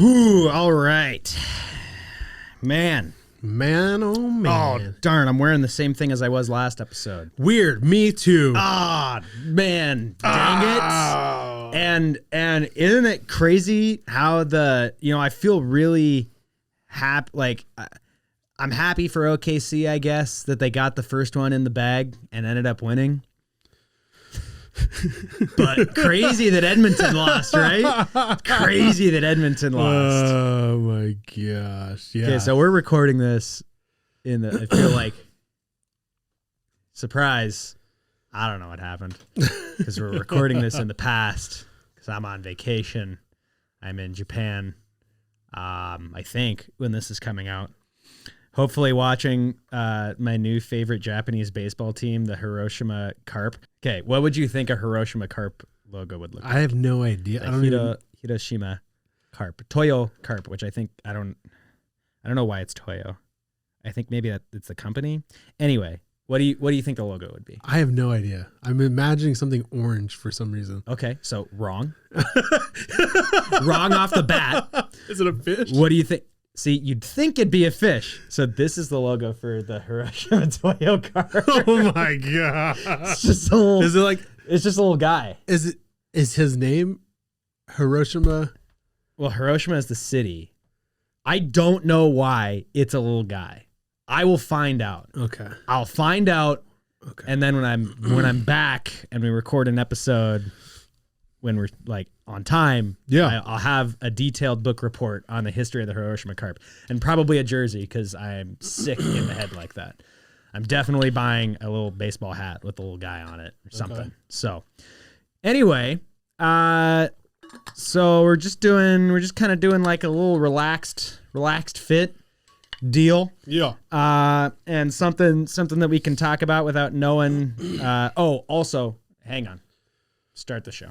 Ooh, all right. Man, oh man. Oh, darn. I'm wearing the same thing as I was last episode. Weird. Me too. Ah, man. Dang it. And isn't it crazy how I feel really happy. Like, I'm happy for OKC, I guess, that they got the first one in the bag and ended up winning. But crazy that Edmonton lost, right? Crazy that Edmonton lost. Oh my gosh. Yeah. Okay, so we're recording this I feel like, surprise, I don't know what happened. Because we're recording this in the past. Because I'm on vacation. I'm in Japan, I think, when this is coming out. Hopefully watching my new favorite Japanese baseball team, the Hiroshima Carp. Okay, what would you think a Hiroshima Carp logo would look like? I have no idea. Hiroshima Carp. Toyo Carp, which I think I don't know why it's Toyo. I think maybe it's the company. Anyway, what do you think the logo would be? I have no idea. I'm imagining something orange for some reason. Okay, so wrong. Wrong off the bat. Is it a fish? What do you think? See, you'd think it'd be a fish. So this is the logo for the Hiroshima Toyo Carp. Oh my god! It's just a little. Is it like? It's just a little guy. Is his name Hiroshima? Well, Hiroshima is the city. I don't know why it's a little guy. I will find out. Okay. I'll find out. Okay. And then when I'm back and we record an episode when we're like on time, I'll have a detailed book report on the history of the Hiroshima Carp and probably a jersey because I'm sick in the head like that. I'm definitely buying a little baseball hat with a little guy on it or something. Okay. So anyway, so we're just kind of doing like a little relaxed fit deal. Yeah. And something that we can talk about without knowing. Also, hang on. Start the show.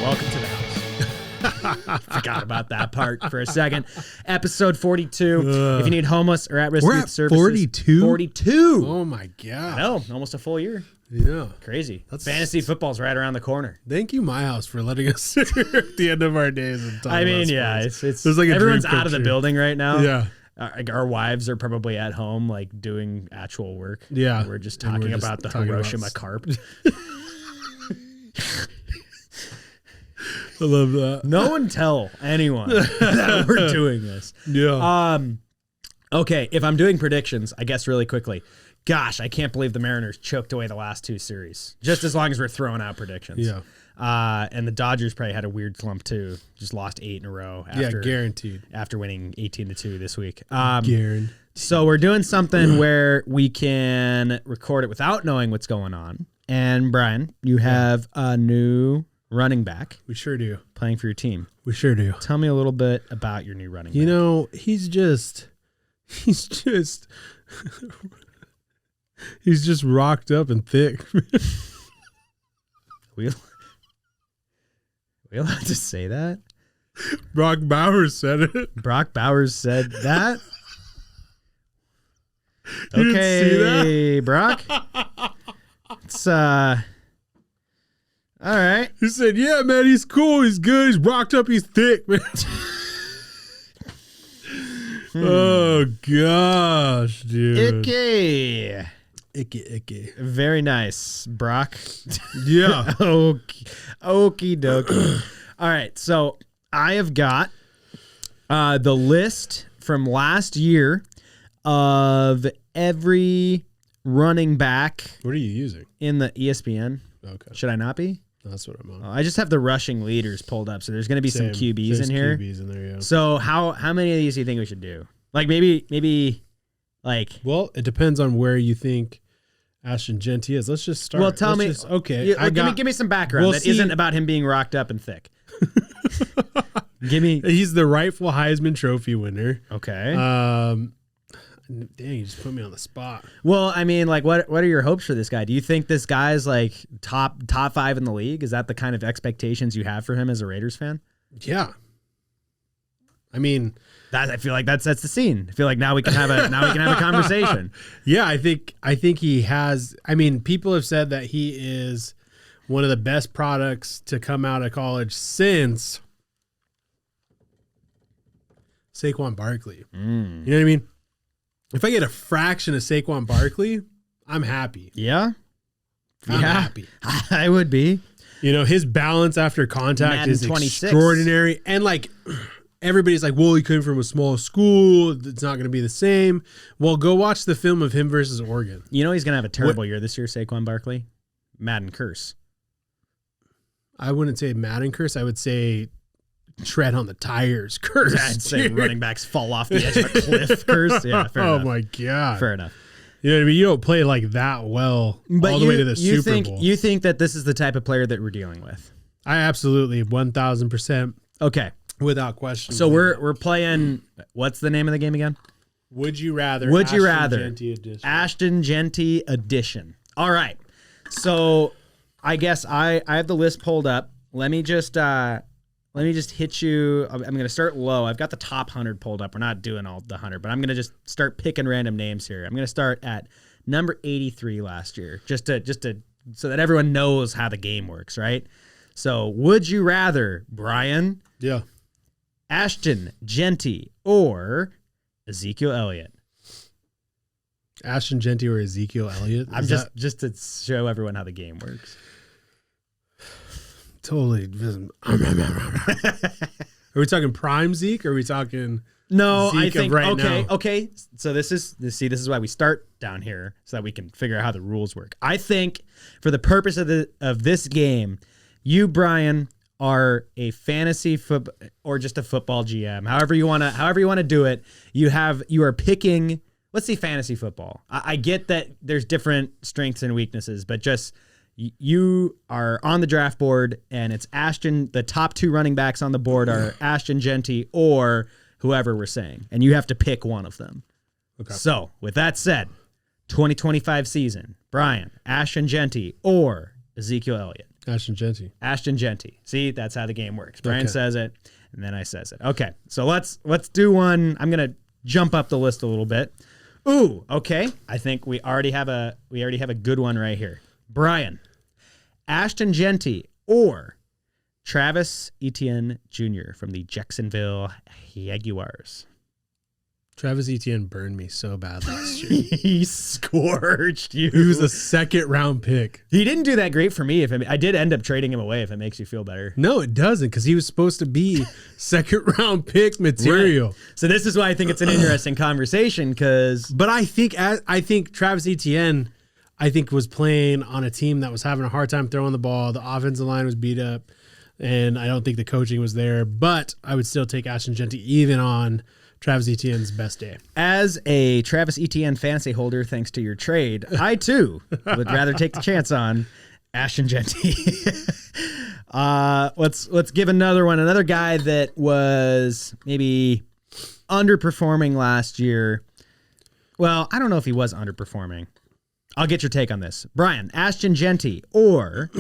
Welcome to the house. Forgot about that part for a second. Episode 42. If you need homeless or at-risk youth services. 42? 42. Oh my god. No, almost a full year. Yeah. Crazy. Fantasy football's right around the corner. Thank you, my house, for letting us sit here at the end of our days and talk I mean, about it's There's like everyone's out of the building right now. Yeah. Our wives are probably at home, like doing actual work. Yeah. We're just talking about the Hiroshima Carp. I love that. No one tell anyone that we're doing this. Yeah. Okay, if I'm doing predictions, I guess really quickly. Gosh, I can't believe the Mariners choked away the last two series. Just as long as we're throwing out predictions. Yeah. And the Dodgers probably had a weird slump too. Just lost 8 in a row. Guaranteed. After winning 18-2 this week. Guaranteed. So we're doing something where we can record it without knowing what's going on. And Brian, you have a new running back. We sure do. Playing for your team. We sure do. Tell me a little bit about your new running back. You know, he's just he's just rocked up and thick. We allowed to say that? Brock Bowers said it. Brock Bowers said that? You okay, didn't see that? Brock. It's all right. He said, "Yeah, man, he's cool. He's good. He's rocked up. He's thick, man." Oh gosh, dude. Icky. Very nice, Brock. Yeah. Okie dokie. All right, so I have got the list from last year of every running back. What are you using? In the ESPN. Okay. Should I not be? That's what I'm on. I just have the rushing leaders pulled up, so there's going to be some QBs There's in here. QBs in there, yeah. So how many of these do you think we should do? Like maybe like. Well, it depends on where you think Ashton Jeanty is. Let's just start. Well, tell me. Okay. Give me some background that isn't about him being rocked up and thick. Give me. He's the rightful Heisman Trophy winner. Okay. Dang, you just put me on the spot. Well, I mean, like, what are your hopes for this guy? Do you think this guy's like top 5 in the league? Is that the kind of expectations you have for him as a Raiders fan? Yeah. I mean, I feel like that sets the scene. I feel like now we can have a conversation. Yeah, I think he has. I mean, people have said that he is one of the best products to come out of college since Saquon Barkley. You know what I mean? If I get a fraction of Saquon Barkley, I'm happy. Yeah? I'm happy. I would be. You know, his balance after contact Madden is 26. extraordinary. And like everybody's like, well, he came from a small school. It's not going to be the same. Well, go watch the film of him versus Oregon. You know he's going to have a terrible year this year, Saquon Barkley? Madden curse. I wouldn't say Madden curse. I would say tread on the tires curse. I'd say running backs fall off the edge of a cliff curse. Yeah, fair enough. Oh, my God. Fair enough. You know what I mean? You don't play like that well all the way to the Super Bowl. You think that this is the type of player that we're dealing with? I absolutely 1,000%. Okay. Without question. So we're playing, what's the name of the game again? Would you rather? Would you rather? Jeanty edition. Ashton Jeanty edition. All right. So I guess I have the list pulled up. Let me just hit you. I'm going to start low. I've got the top 100 pulled up. We're not doing all the 100, but I'm going to just start picking random names here. I'm going to start at number 83 last year, just to so that everyone knows how the game works, right? So, would you rather, Bryan? Yeah. Ashton Jeanty or Ezekiel Elliott? Ashton Jeanty or Ezekiel Elliott? I'm just to show everyone how the game works. Totally. Are we talking prime Zeke? Or are we talking no? Zeke I think right now? Okay. So this is why we start down here so that we can figure out how the rules work. I think for the purpose of this game, you, Bryan, are a fantasy or just a football GM. However you want to do it. You are picking. Let's see, fantasy football. I get that there's different strengths and weaknesses, but just. You are on the draft board, and it's Ashton. The top two running backs on the board are Ashton Jeanty or whoever we're saying, and you have to pick one of them. Okay. So, with that said, 2025 season, Bryan, Ashton Jeanty or Ezekiel Elliott? Ashton Jeanty. Ashton Jeanty. See, that's how the game works. Bryan Okay. says it, and then I says it. Okay, so let's do one. I'm gonna jump up the list a little bit. Ooh, okay. I think we already have a good one right here. Bryan, Ashton Jeanty or Travis Etienne Jr. from the Jacksonville Jaguars? Travis Etienne burned me so bad last year. He scorched you. He was a second-round pick. He didn't do that great for me. I did end up trading him away, if it makes you feel better. No, it doesn't, because he was supposed to be second-round pick material. Right. So this is why I think it's an interesting conversation, because... But I think Travis Etienne... was playing on a team that was having a hard time throwing the ball. The offensive line was beat up, and I don't think the coaching was there. But I would still take Ashton Jeanty even on Travis Etienne's best day. As a Travis Etienne fantasy holder, thanks to your trade, I too would rather take the chance on Ashton Jeanty. Let's give another one. Another guy that was maybe underperforming last year. Well, I don't know if he was underperforming. I'll get your take on this. Bryan, Ashton Jeanty or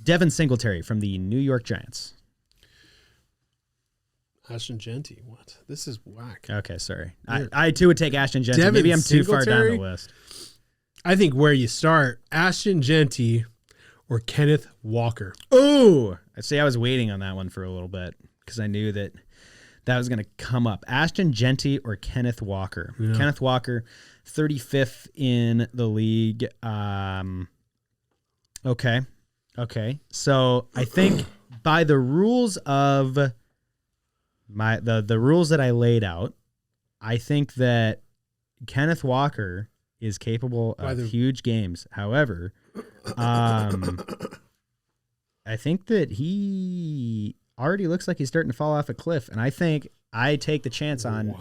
Devin Singletary from the New York Giants? Ashton Jeanty. What? This is whack. Okay, sorry. I too would take Ashton Jeanty. Devin Maybe I'm too far down Singletary? the list. I think where you start, Ashton Jeanty or Kenneth Walker. Ooh. See, I was waiting on that one for a little bit because I knew that was going to come up. Ashton Jeanty or Kenneth Walker? Yeah. Kenneth Walker, 35th in the league. Okay. So I think by the rules of the rules that I laid out, I think that Kenneth Walker is capable of huge games. However, I think that he already looks like he's starting to fall off a cliff, and I think I take the chance on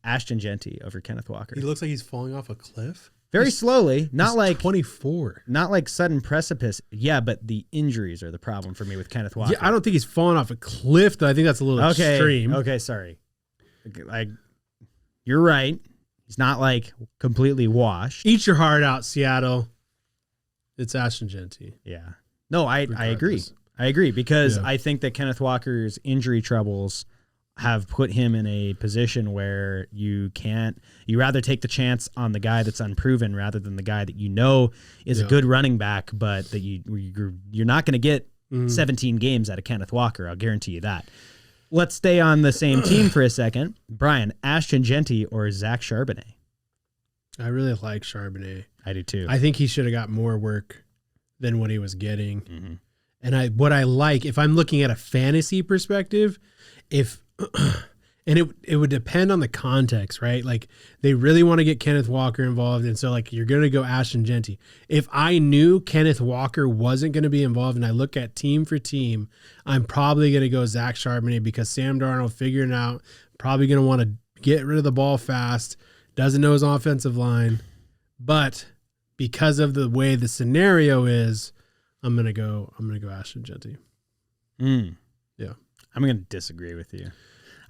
Ashton Jeanty over Kenneth Walker. He looks like he's falling off a cliff? Very slowly, not like 24. Not like sudden precipice. Yeah, but the injuries are the problem for me with Kenneth Walker. Yeah, I don't think he's falling off a cliff, though. I think that's a little extreme. Okay, sorry. Like, you're right. He's not like completely washed. Eat your heart out, Seattle. It's Ashton Jeanty. Yeah. No, I agree. I agree because I think that Kenneth Walker's injury troubles have put him in a position where you rather take the chance on the guy that's unproven rather than the guy that you know is a good running back, but that you're not going to get 17 games out of Kenneth Walker. I'll guarantee you that. Let's stay on the same team for a second. Brian, Ashton Jeanty or Zach Charbonnet? I really like Charbonnet. I do too. I think he should have got more work than what he was getting. Mm-hmm. And what I like, if I'm looking at a fantasy perspective, and it would depend on the context, right? Like they really want to get Kenneth Walker involved. And so like, you're going to go Ashton Jeanty. If I knew Kenneth Walker wasn't going to be involved and I look at team for team, I'm probably going to go Zach Charbonnet because Sam Darnold figuring out, probably going to want to get rid of the ball fast, doesn't know his offensive line. But because of the way the scenario is, I'm going to go Ashton Jeanty. Yeah. I'm going to disagree with you.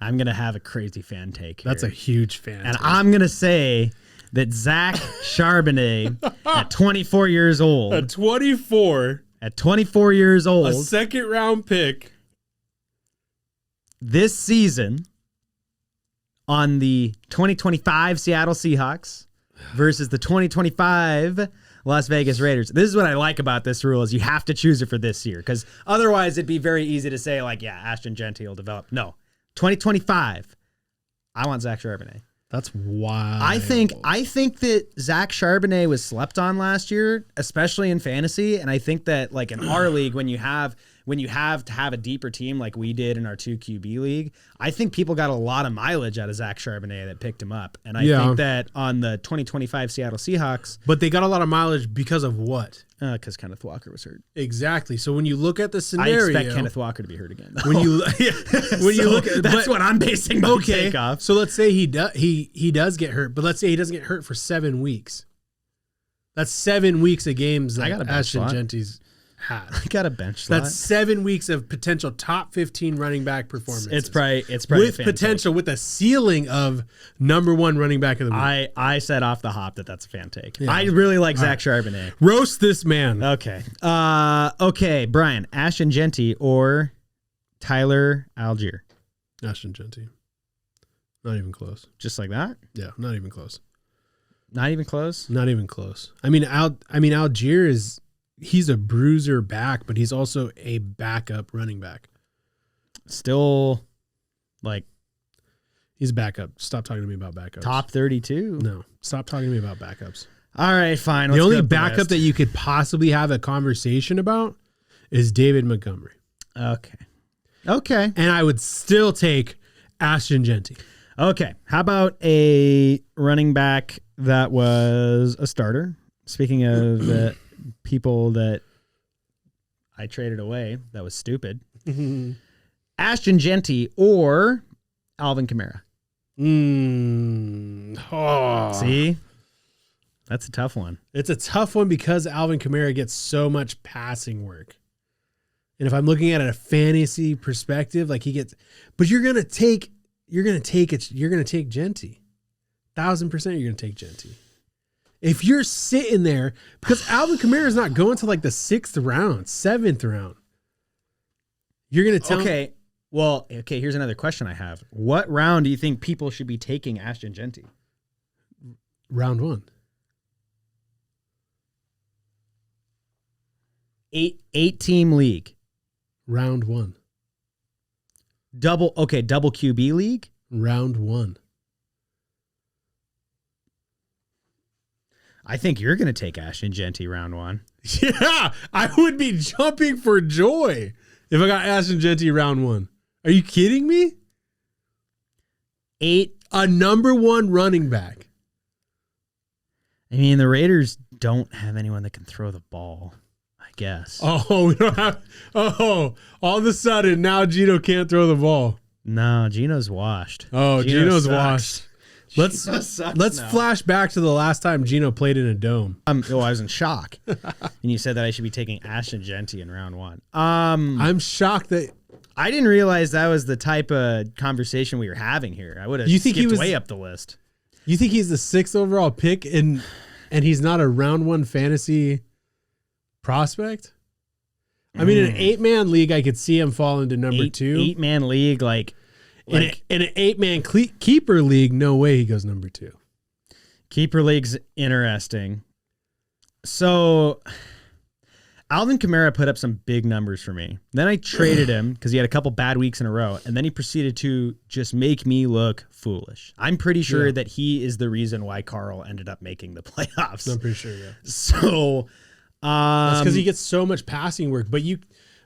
I'm going to have a crazy fan take here. That's a huge fan And take. I'm going to say that Zach Charbonnet at 24 years old. At 24. At 24 years old. A second-round pick. This season on the 2025 Seattle Seahawks versus the 2025 Las Vegas Raiders. This is what I like about this rule is you have to choose it for this year because otherwise it'd be very easy to say like, yeah, Ashton Jeanty will develop. No, 2025, I want Zach Charbonnet. That's wild. I think that Zach Charbonnet was slept on last year, especially in fantasy. And I think that like in our league, when you have to have a deeper team like we did in our 2 QB league, I think people got a lot of mileage out of Zach Charbonnet that picked him up. And I think that on the 2025 Seattle Seahawks. But they got a lot of mileage because of what? Because Kenneth Walker was hurt. Exactly. So when you look at the scenario. I expect Kenneth Walker to be hurt again. When you look at that's what I'm basing my take off. So let's say he does get hurt, but let's say he doesn't get hurt for 7 weeks. That's 7 weeks of games that Ashton Jeanty's had. I got a bench slot. That's 7 weeks of potential top 15 running back performances. It's probably with potential, with a ceiling of number 1 running back of the week. I said off the hop that's a fan take. Yeah. I really like Zach Charbonnet. Roast this man. Okay. Okay, Brian, Ashton Jeanty or Tyler Algier? Ashton Jeanty. Not even close. Just like that? Yeah, not even close. Not even close? Not even close. I mean, Algier he's a bruiser back, but he's also a backup running back. Still, like... He's a backup. Stop talking to me about backups. Top 32? No. Stop talking to me about backups. All right, fine. The only backup that you could possibly have a conversation about is David Montgomery. Okay. And I would still take Ashton Jeanty. Okay. How about a running back that was a starter? Speaking of people that I traded away, that was stupid. Ashton Jeanty or Alvin Kamara? See? That's a tough one. It's a tough one because Alvin Kamara gets so much passing work. And if I'm looking at it a fantasy perspective, like he gets, but you're gonna take Jeanty. 1,000% you're gonna take Jeanty. If you're sitting there, because Alvin Kamara is not going to like the 6th round, 7th round. You're gonna tell me. Well, here's another question I have. What round do you think people should be taking Ashton Jeanty? Round 1. 8-team league. Round 1. Double QB league? Round 1. I think you're going to take Ashton Jeanty round 1. Yeah, I would be jumping for joy if I got Ashton Jeanty round 1. Are you kidding me? A number 1 running back. I mean, the Raiders don't have anyone that can throw the ball, I guess. Oh, we don't have. Oh, all of a sudden now Gino can't throw the ball. No, Gino's washed. Oh, Gino's washed. Let's now. flash back to the last time Gino played in a dome. I was in shock. And you said that I should be taking Ashton Jeanty in round 1. I'm shocked that I didn't realize that was the type of conversation we were having here. I would have skipped way up the list. You think he's the 6th overall pick and he's not a round 1 fantasy prospect? I mean, in an 8-man league, I could see him fall into number 2. 8-man league, like Like, in an 8-man keeper league, no way he goes number 2. Keeper league's interesting. So Alvin Kamara put up some big numbers for me. Then I traded him because he had a couple bad weeks in a row, and then he proceeded to just make me look foolish. I'm pretty sure that he is the reason why Carl ended up making the playoffs. I'm pretty sure, yeah. So that's because he gets so much passing work. But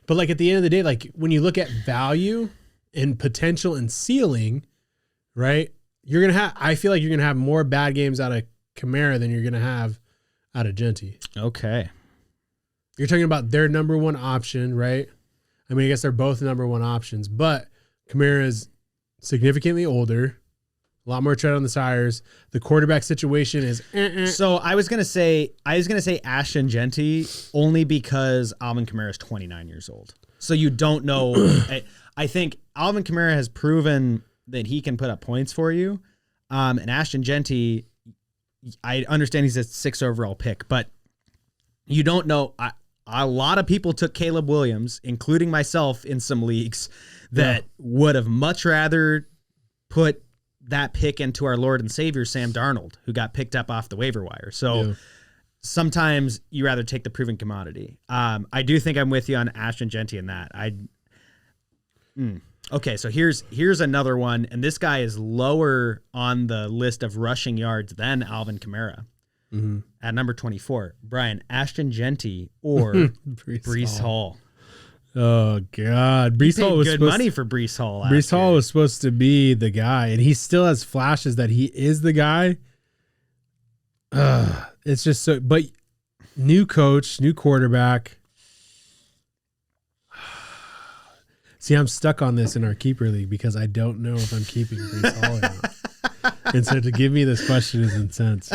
like at the end of the day, like when you look at value and potential and ceiling, right? I feel like you're gonna have more bad games out of Kamara than you're gonna have out of Jeanty. Okay. You're talking about their number one option, right? I mean, I guess they're both number one options, but Kamara is significantly older, a lot more tread on the tires. The quarterback situation is. So I was gonna say Ashton Jeanty only because Alvin Kamara is 29 years old. So you don't know. I think Alvin Kamara has proven that he can put up points for you, and Ashton Jeanty, I understand he's a 6 overall pick, but you don't know. A lot of people took Caleb Williams, including myself in some leagues, that would have much rather put that pick into our Lord and Savior, Sam Darnold, who got picked up off the waiver wire. So sometimes you rather take the proven commodity. I do think I'm with you on Ashton Jeanty in that. Okay, so here's another one, and this guy is lower on the list of rushing yards than Alvin Kamara. Mm-hmm. At number 24, Bryan, Ashton Jeanty or Breece Hall. Oh God, Breece Hall was good money for Breece Hall. Breece Hall was supposed to be the guy, and he still has flashes that he is the guy. It's just so. But new coach, new quarterback. See, I'm stuck on this in our keeper league because I don't know if I'm keeping Breece Hall or not. And so to give me this question is intense.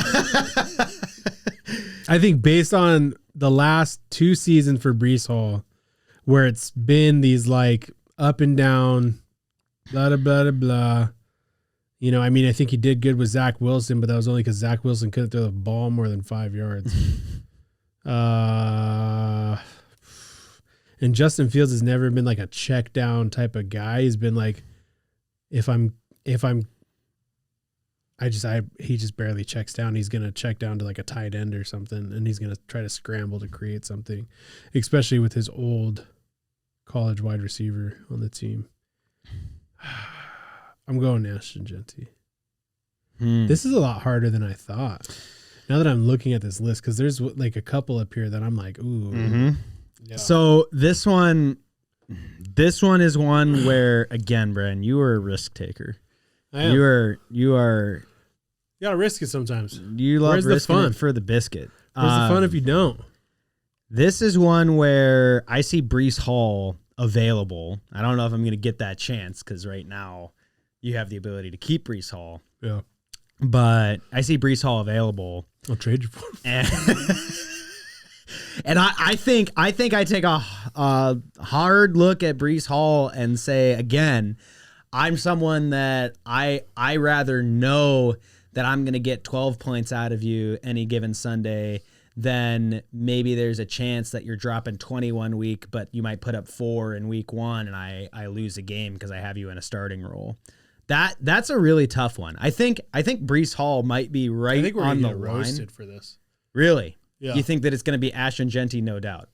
I think based on the last 2 seasons for Breece Hall, where it's been these like up and down, blah, blah, blah, blah. You know, I mean, I think he did good with Zach Wilson, but that was only because Zach Wilson couldn't throw the ball more than 5 yards. And Justin Fields has never been like a check down type of guy. He's been like, he just barely checks down. He's going to check down to like a tight end or something, and he's going to try to scramble to create something, especially with his old college wide receiver on the team. I'm going Ashton Jeanty. This is a lot harder than I thought. Now that I'm looking at this list, because there's like a couple up here that I'm like, ooh. Mm-hmm. Yeah. So this one is one where, again, Bryan, you are a risk taker. I am. You are. You gotta risk it sometimes. You love risking it for the biscuit. Where's the fun if you don't? This is one where I see Breece Hall available. I don't know if I'm going to get that chance because right now you have the ability to keep Breece Hall. Yeah. But I see Breece Hall available. I'll trade you for him. And I think I take a hard look at Breece Hall and say, again, I'm someone that I rather know that I'm going to get 12 points out of you any given Sunday than maybe there's a chance that you're dropping 21 week, but you might put up 4 in week 1 and I lose a game because I have you in a starting role. That's a really tough one. I think Breece Hall might be right on the line. Roasted for this. Really? Yeah. You think that it's going to be Ashton Jeanty, no doubt.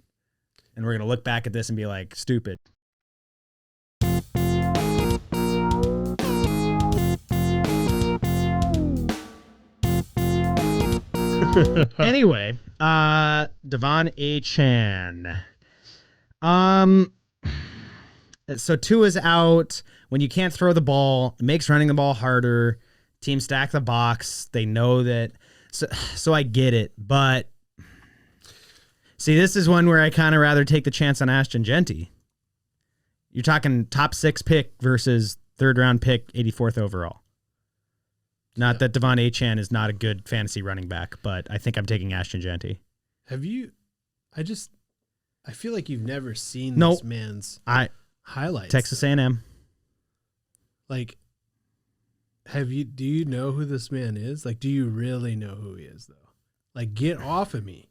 And we're going to look back at this and be like, stupid. Anyway, Devon A. Chan. So Tua is out. When you can't throw the ball, it makes running the ball harder. Team stack the box. They know that. So I get it. But see, this is one where I kind of rather take the chance on Ashton Jeanty. You're talking top 6 pick versus 3rd round pick, 84th overall. Not that Devon A. Chan is not a good fantasy running back, but I think I'm taking Ashton Jeanty. Have you? I feel like you've never seen this man's highlights. Texas A&M. Like, do you know who this man is? Like, do you really know who he is, though? Like, get off of me.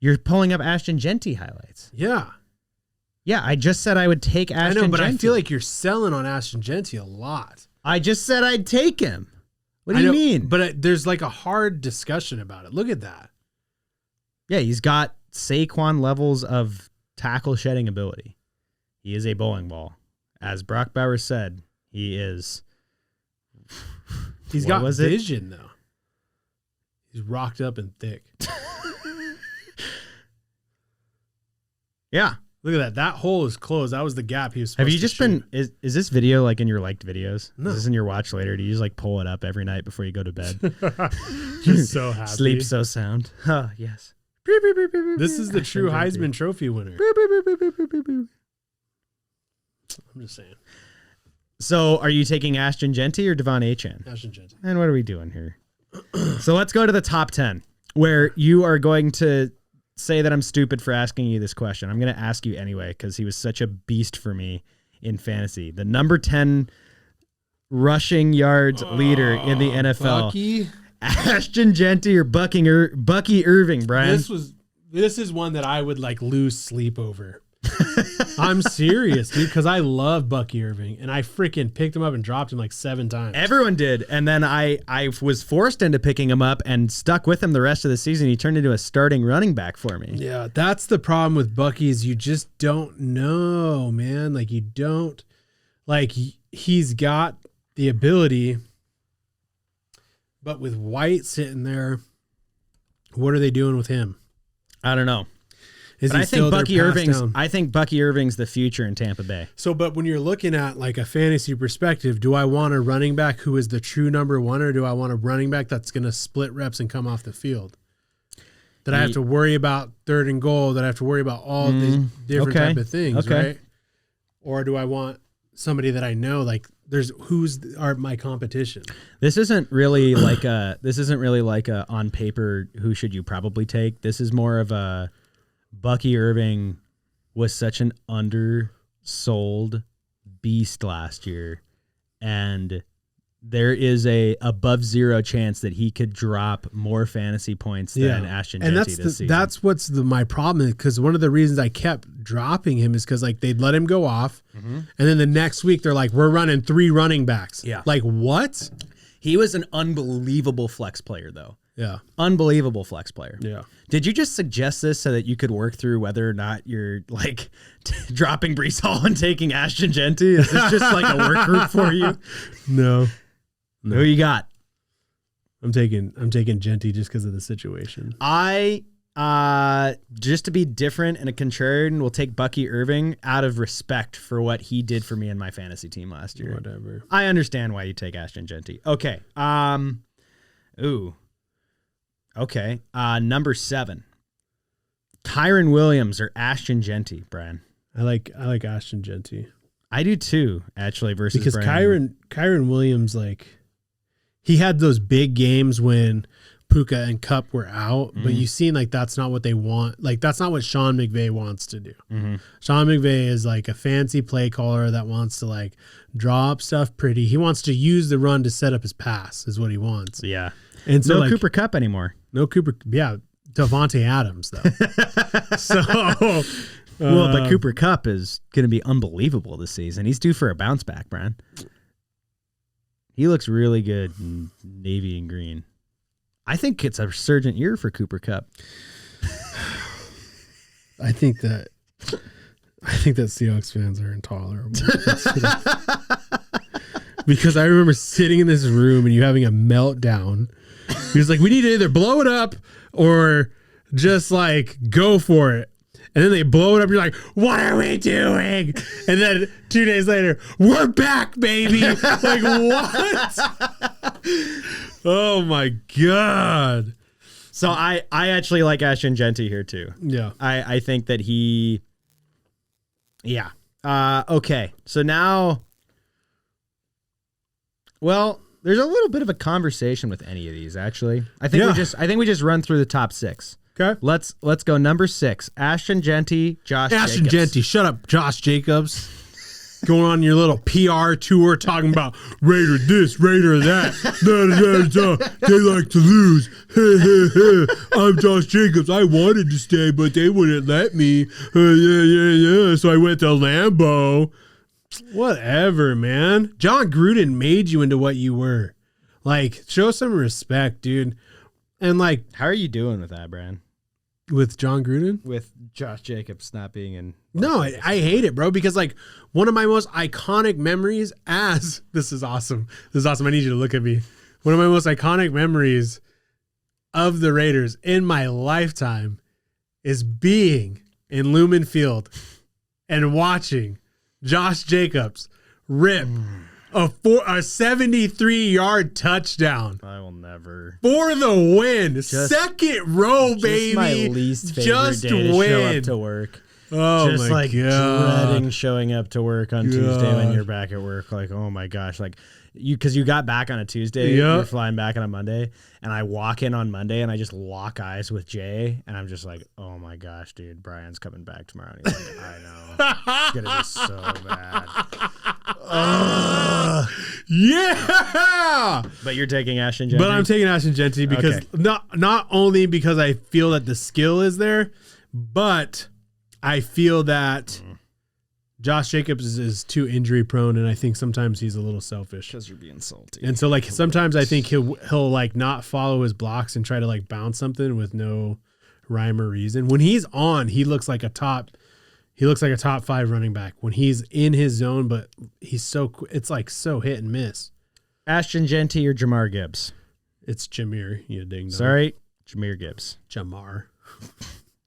You're pulling up Ashton Jeanty highlights. Yeah. Yeah, I just said I would take Ashton I know, but Jeanty. I feel like you're selling on Ashton Jeanty a lot. I just said I'd take him. What do you mean? But there's like a hard discussion about it. Look at that. Yeah, he's got Saquon levels of tackle shedding ability. He is a bowling ball. As Brock Bowers said, he is. He's got vision, though. He's rocked up and thick. Yeah. Look at that. That hole is closed. That was the gap he was supposed to Have you just shoot. been, is this video like in your liked videos? No. Is this in your watch later? Do you just like pull it up every night before you go to bed? Just so happy. Sleep so sound. Oh, yes. This is the true Heisman Trophy winner. I'm just saying. So are you taking Ashton Jeanty or Devon Achane? Ashton Jeanty. And what are we doing here? So let's go to the top 10, where you are going to say that I'm stupid for asking you this question. I'm going to ask you anyway because he was such a beast for me in fantasy. The number 10 rushing yards leader in the NFL. Bucky. Ashton Jeanty or Bucky Irving, Brian? This is one that I would like lose sleep over. I'm serious, dude, because I love Bucky Irving, and I freaking picked him up and dropped him like 7 times. Everyone did, and then I was forced into picking him up and stuck with him the rest of the season. He turned into a starting running back for me. Yeah, that's the problem with Bucky is you just don't know, man. Like you don't, like he's got the ability, but with White sitting there, what are they doing with him? I don't know. Is But he still their pass down? I think Bucky Irving's the future in Tampa Bay. So, but when you're looking at like a fantasy perspective, do I want a running back who is the true number one, or do I want a running back that's going to split reps and come off the field? That I have to worry about 3rd and goal, that I have to worry about all these different type of things, right? Or do I want somebody that I know, like who's my competition? This isn't really like a on paper who should you probably take. This is more of a Bucky Irving was such an undersold beast last year, and there is a above 0 chance that he could drop more fantasy points than Ashton Jeanty this season. That's what's my problem, because one of the reasons I kept dropping him is because like they'd let him go off, and then the next week they're like, we're running 3 running backs. Yeah, like what? He was an unbelievable flex player, though. Yeah, unbelievable flex player. Yeah. Did you just suggest this so that you could work through whether or not you're like dropping Breece Hall and taking Ashton Jeanty? Is this just like a work group for you? No. Who you got? I'm taking Jeanty just because of the situation. I just to be different and a contrarian will take Bucky Irving out of respect for what he did for me in my fantasy team last year. Whatever. I understand why you take Ashton Jeanty. Okay. Okay. Number 7. Kyron Williams or Ashton Jeanty, Brian. I like Ashton Jeanty. I do too, actually, versus because Brian. Kyron Williams, like he had those big games when Puka and Kupp were out, but you seen like that's not what they want. Like that's not what Sean McVay wants to do. Sean McVay is like a fancy play caller that wants to like draw up stuff pretty. He wants to use the run to set up his pass is what he wants. Yeah. And so no like, Cooper Kupp anymore. No Cooper. Yeah. Devontae Adams though. So well, but Cooper Kupp is going to be unbelievable this season. He's due for a bounce back, Brian. He looks really good in navy and green. I think it's a resurgent year for Cooper Kupp. I think that Seahawks fans are intolerable. Because I remember sitting in this room and you having a meltdown. He was like, we need to either blow it up or just like go for it. And then they blow it up. You're like, what are we doing? And then 2 days later, we're back, baby. Like, what? Oh, my God. So I actually like Ashton Jeanty here, too. Yeah. I think that he... Yeah. Okay. So now... Well, there's a little bit of a conversation with any of these, actually. I think we just run through the top 6. Okay. Let's go number 6. Ashton Jeanty, Josh Jacobs. Ashton Jeanty. Shut up, Josh Jacobs. going on your little PR tour talking about Raider this, Raider that. They like to lose. I'm Josh Jacobs. I wanted to stay, but they wouldn't let me. So I went to Lambeau. Whatever, man. John Gruden made you into what you were. Like, show some respect, dude. And like, how are you doing with that, Brian? With John Gruden? With Josh Jacobs not being in. No, I hate it, bro, because like one of my most iconic memories this is awesome. This is awesome. I need you to look at me. One of my most iconic memories of the Raiders in my lifetime is being in Lumen Field and watching Josh Jacobs rip a 73-yard touchdown. I will never. For the win. Second row, baby. Just my least favorite just day to win. show up to work. Oh, just my like God. dreading showing up to work on Tuesday when you're back at work. Like, oh my gosh, like because you got back on a Tuesday, you're flying back on a Monday, and I walk in on Monday and I just lock eyes with Jay, and I'm just like, oh my gosh, dude, Brian's coming back tomorrow. And he's like, I know, it's gonna be so bad. Yeah. But you're taking Ashton Jeanty. But I'm taking Ashton Jeanty because not only because I feel that the skill is there, but I feel that Josh Jacobs is too injury prone, and I think sometimes he's a little selfish. Because you're being salty. And so like sometimes I think he'll like not follow his blocks and try to like bounce something with no rhyme or reason. When he's on, he looks like a top 5 running back when he's in his zone, but it's like so hit and miss. Ashton Jeanty or Jamar Gibbs? It's Jameer, you ding dong. Sorry, Jameer Gibbs. Jamar.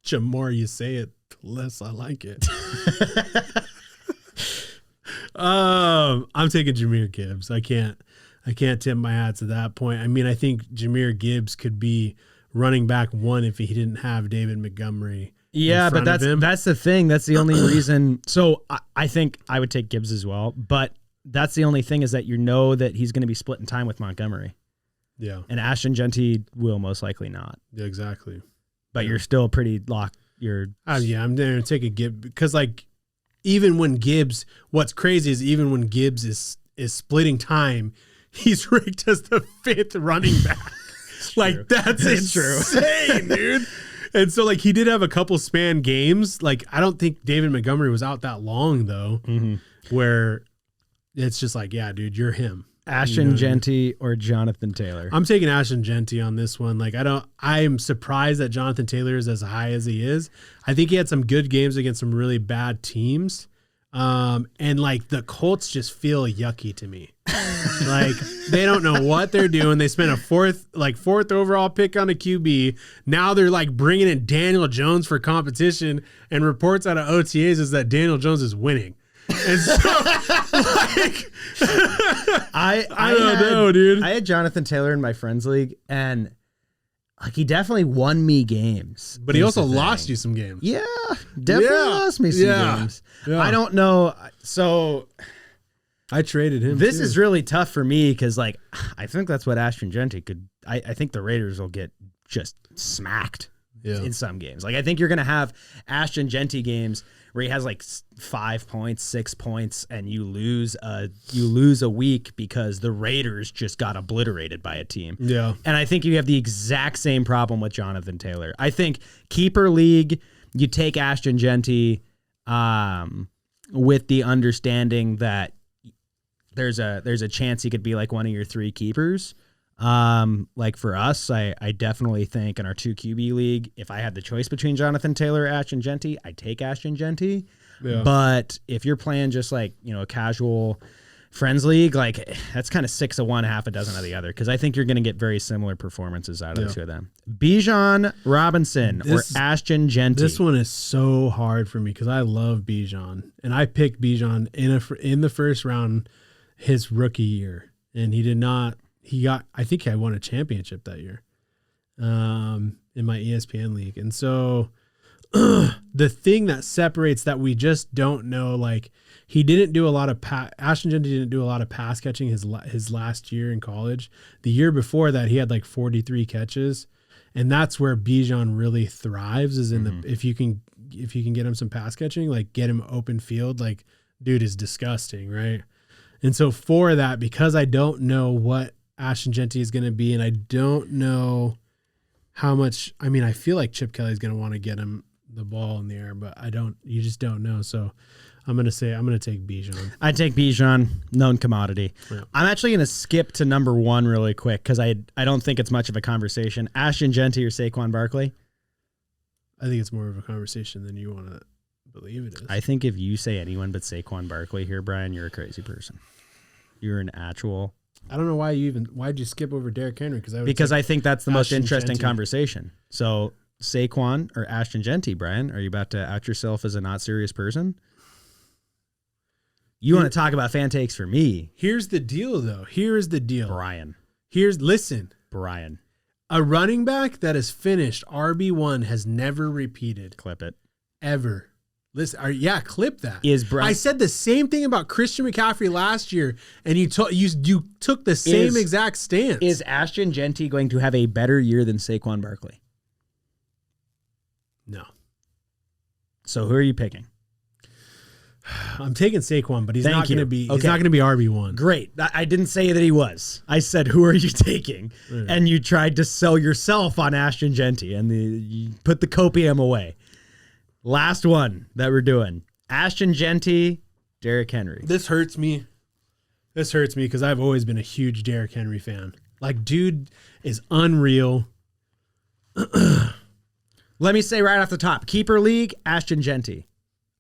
The more you say it, the less I like it. I'm taking Jameer Gibbs. I can't tip my hat to that point. I mean, I think Jameer Gibbs could be running back 1 if he didn't have David Montgomery. Yeah, but that's the thing. That's the only reason. So I think I would take Gibbs as well. But that's the only thing is that you know that he's going to be splitting time with Montgomery. Yeah. And Ashton Jeanty will most likely not. Yeah, exactly. But you're still pretty locked. I'm going to take a Gibbs because like even when Gibbs, what's crazy is even when Gibbs is splitting time, he's ranked as the 5th running back. Like that's insane, dude. And so, like, he did have a couple span games. Like, I don't think David Montgomery was out that long, though, where it's just like, yeah, dude, you're him. Ashton Jeanty or Jonathan Taylor? I'm taking Ashton Jeanty on this one. Like, I'm surprised that Jonathan Taylor is as high as he is. I think he had some good games against some really bad teams. And, like, the Colts just feel yucky to me. Like, they don't know what they're doing. They spent a fourth overall pick on a QB. Now they're like bringing in Daniel Jones for competition, and reports out of OTAs is that Daniel Jones is winning. And so, like, I don't know, dude. I had Jonathan Taylor in my friends league, and like he definitely won me games, but he also lost you some games. Yeah, definitely lost me some games. Yeah. I don't know. So I traded him. This is really tough for me because, like, I think that's what Ashton Jeanty could. I think the Raiders will get just smacked in some games. Like, I think you're going to have Ashton Jeanty games where he has like 5 points, 6 points, and you lose a week because the Raiders just got obliterated by a team. Yeah, and I think you have the exact same problem with Jonathan Taylor. I think keeper league, you take Ashton Jeanty with the understanding that there's a chance he could be like one of your 3 keepers. Like for us, I definitely think in our 2 QB league, if I had the choice between Jonathan Taylor or Ashton Jeanty, I'd take Ashton Jeanty. Yeah. But if you're playing just like, a casual friends league, like that's kind of 6 of one, half a dozen of the other. Cause I think you're going to get very similar performances out of the 2 of them. Bijan Robinson or Ashton Jeanty. This one is so hard for me. Cause I love Bijan, and I picked Bijan in the first round his rookie year, and he did not. I think I won a championship that year in my ESPN league. And so the thing that separates that we just don't know, like he didn't do a lot of Ashton Jeanty didn't do a lot of pass catching his last year in college. The year before that, he had like 43 catches. And that's where Bijan really thrives is in if you can get him some pass catching, like get him open field, like dude is disgusting, right? And so for that, because I don't know what Ashton Jeanty is going to be, and I don't know how much, I mean, I feel like Chip Kelly's going to want to get him the ball in the air, but you just don't know. So I'm going to take Bijan. I take Bijan, known commodity. Yeah. I'm actually going to skip to number 1 really quick because I don't think it's much of a conversation. Ashton Jeanty or Saquon Barkley? I think it's more of a conversation than you want to believe it is. I think if you say anyone but Saquon Barkley here, Brian, you're a crazy person. You're an actual. I don't know why'd you skip over Derrick Henry? Because I think that's the most interesting conversation. So Saquon or Ashton Jeanty, Brian, are you about to out yourself as a not serious person? You want to talk about fan takes for me. Here's the deal, though. Here is the deal. Brian. Listen. Brian. A running back that has finished RB1 has never repeated. Clip it. Ever. Listen, clip that. I said the same thing about Christian McCaffrey last year, and you took the same exact stance. Is Ashton Jeanty going to have a better year than Saquon Barkley? No. So who are you picking? I'm taking Saquon, but he's not going to be RB1. Great. I didn't say that he was. I said, who are you taking? Right. And you tried to sell yourself on Ashton Jeanty, and you put the copium away. Last one that we're doing. Ashton Jeanty, Derrick Henry. This hurts me because I've always been a huge Derrick Henry fan. Like, dude is unreal. Let me say right off the top, keeper league, Ashton Jeanty.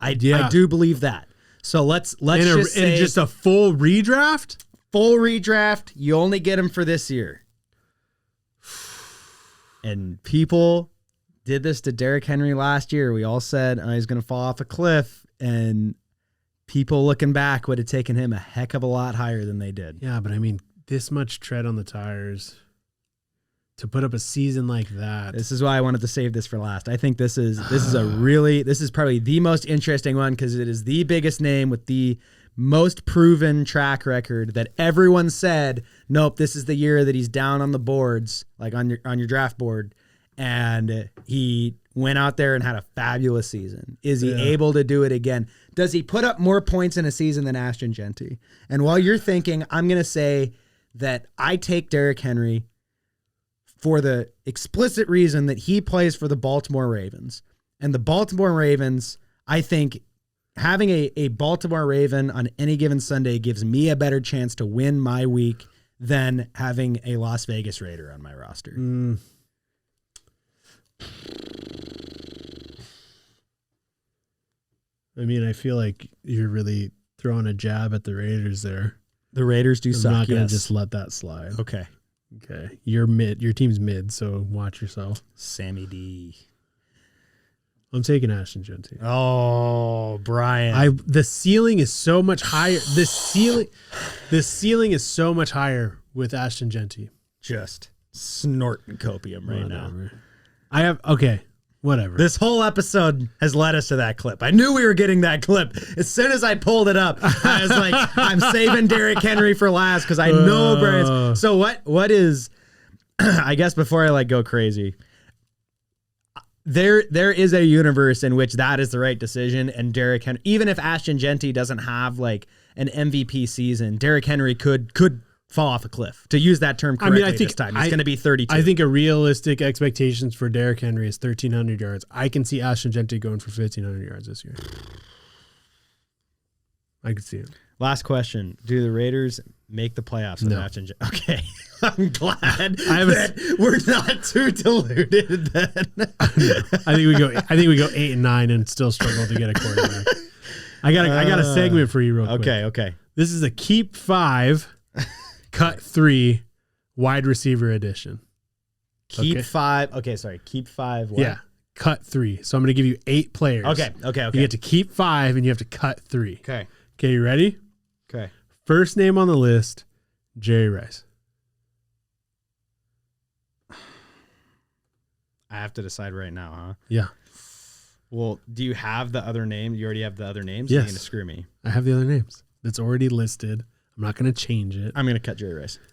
I do believe that. So let's just say just a full redraft? Full redraft. You only get him for this year. And people did this to Derrick Henry last year. We all said he's going to fall off a cliff, and people looking back would have taken him a heck of a lot higher than they did. Yeah, but I mean, this much tread on the tires to put up a season like that. This is why I wanted to save this for last. I think this is probably the most interesting one because it is the biggest name with the most proven track record that everyone said, nope, this is the year that he's down on the boards, like on your draft board. And he went out there and had a fabulous season. Is he able to do it again? Does he put up more points in a season than Ashton Jeanty? And while you're thinking, I'm going to say that I take Derrick Henry for the explicit reason that he plays for the Baltimore Ravens. And the Baltimore Ravens, I think having a Baltimore Raven on any given Sunday gives me a better chance to win my week than having a Las Vegas Raider on my roster. I mean, I feel like you're really throwing a jab at the Raiders there. The Raiders do suck. I'm not going to just let that slide. Okay. You're mid. Your team's mid, so watch yourself. Sammy D. I'm taking Ashton Jeanty. Oh, Brian. The ceiling is so much higher. The ceiling is so much higher with Ashton Jeanty. Just snorting copium right now. Whatever. This whole episode has led us to that clip. I knew we were getting that clip. As soon as I pulled it up, I was like, I'm saving Derrick Henry for last because I know Brian's. So what is, I guess before I go crazy, there is a universe in which that is the right decision, and Derrick Henry, even if Ashton Jeanty doesn't have an MVP season, Derrick Henry could fall off a cliff, to use that term correctly. I think this time. He's going to be 32. I think a realistic expectations for Derrick Henry is 1,300 yards. I can see Ashton Jeanty going for 1,500 yards this year. I can see it. Last question. Do the Raiders make the playoffs with Ashton Jeanty? Okay. I'm glad that we're not too deluded then. I think we go 8-9 and still struggle to get a quarterback. I got a segment for you real quick. Okay. This is a keep 5, cut 3 wide receiver edition. Keep 5. Okay, sorry. Keep 5. What? Yeah. Cut 3. So I'm going to give you 8 players. Okay. You get to keep 5 and you have to cut 3. Okay, you ready? Okay. First name on the list, Jerry Rice. I have to decide right now, huh? Yeah. Well, do you have the other name? You already have the other names? Yes. You're going to screw me. I have the other names. It's already listed. I'm not going to change it. I'm going to cut Jerry Rice.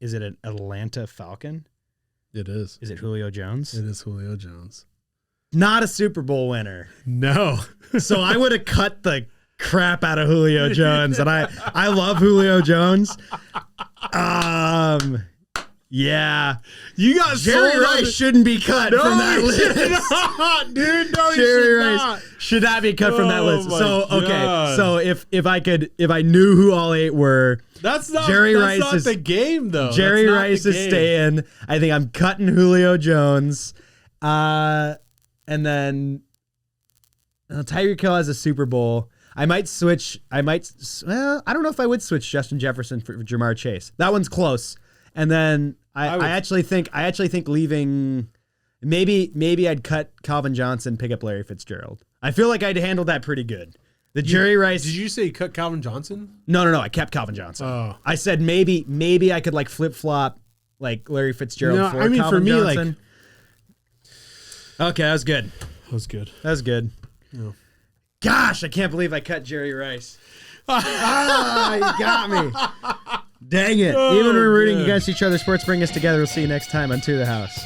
Is it an Atlanta Falcon? It is. Is it Julio Jones? It is Julio Jones. Not a Super Bowl winner. No. So I would have cut the crap out of Julio Jones, and I love Julio Jones. Yeah, you got Jerry Rice shouldn't be cut from that list. Not, dude. No, Jerry Rice should not be cut from that list. So God. so if I knew who all 8 were, that's not Jerry Rice not is the game though. Jerry Rice is staying. I think I'm cutting Julio Jones, and then Tyreek Hill has a Super Bowl. I might switch. Well, I don't know if I would switch Justin Jefferson for Jamar Chase. That one's close. And then I actually think leaving, maybe I'd cut Calvin Johnson, pick up Larry Fitzgerald. I feel like I'd handle that pretty good. Jerry Rice. Did you say cut Calvin Johnson? No. I kept Calvin Johnson. Oh. I said maybe I could like flip flop like Larry Fitzgerald for Calvin for me, Johnson. Okay, that was good. That was good. Yeah. Gosh, I can't believe I cut Jerry Rice. You got me. Dang it. Even when we're rooting against each other, sports bring us together. We'll see you next time on To The House.